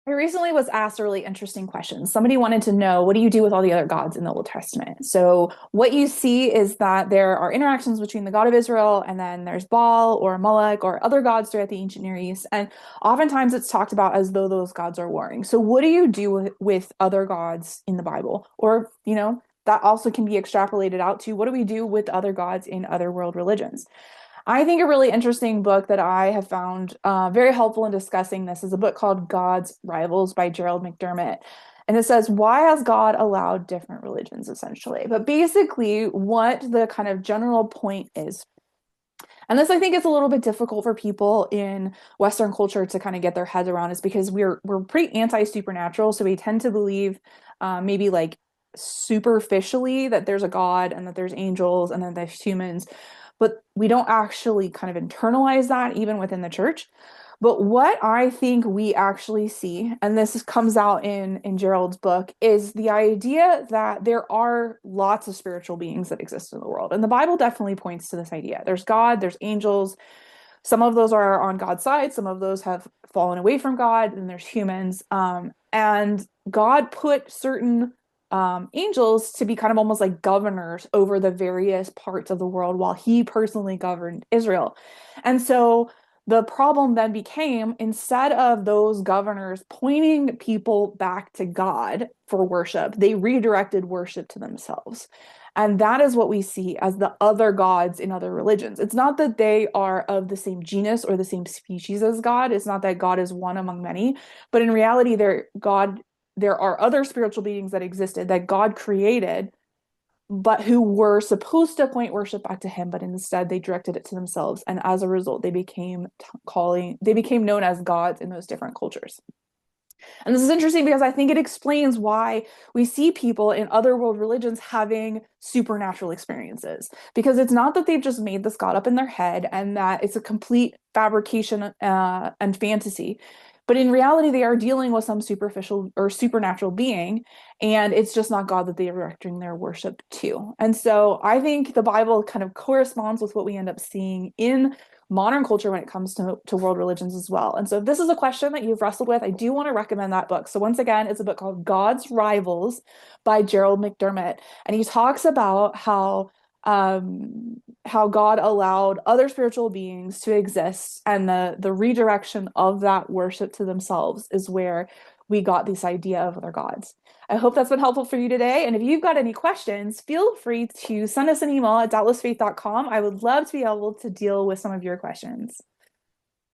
I recently was asked a really interesting question. Somebody wanted to know, what do you do with all the other gods in the Old Testament? So, what you see is that there are interactions between the God of Israel and then there's Baal or Moloch or other gods throughout the ancient Near East. And oftentimes it's talked about as though those gods are warring. So, what do you do with other gods in the Bible? Or, that also can be extrapolated out to what do we do with other gods in other world religions? I think a really interesting book that I have found very helpful in discussing this is a book called God's Rivals by Gerald McDermott. And it says, why has God allowed different religions, essentially? But basically, what the kind of general point is, and this I think is a little bit difficult for people in Western culture to kind of get their heads around, is because we're pretty anti-supernatural. So we tend to believe maybe like superficially that there's a God and that there's angels and that there's humans, but we don't actually kind of internalize that even within the church. But what I think we actually see, and comes out in Gerald's book, is the idea that there are lots of spiritual beings that exist in the world. And the Bible definitely points to this idea. There's God, there's angels. Some of those are on God's side, some of those have fallen away from God, and there's humans. And God put certain angels to be kind of almost like governors over the various parts of the world while he personally governed Israel. And so the problem then became, instead of those governors pointing people back to God for worship, they redirected worship to themselves. And that is what we see as the other gods in other religions. It's not that they are of the same genus or the same species as God. It's not that God is one among many, but in reality, there are other spiritual beings that existed that God created, but who were supposed to point worship back to him, but instead they directed it to themselves. And as a result, they became known as gods in those different cultures. And this is interesting because I think it explains why we see people in other world religions having supernatural experiences. Because it's not that they've just made this God up in their head and that it's a complete fabrication and fantasy. But in reality, they are dealing with some superficial or supernatural being, and it's just not God that they are directing their worship to. And so I think the Bible kind of corresponds with what we end up seeing in modern culture when it comes to world religions as well. And so if this is a question that you've wrestled with, I do want to recommend that book. So once again, it's a book called God's Rivals by Gerald McDermott. And he talks about how God allowed other spiritual beings to exist, and the redirection of that worship to themselves is where we got this idea of other gods. I hope that's been helpful for you today. And if you've got any questions, feel free to send us an email at doubtlessfaith.com. I would love to be able to deal with some of your questions.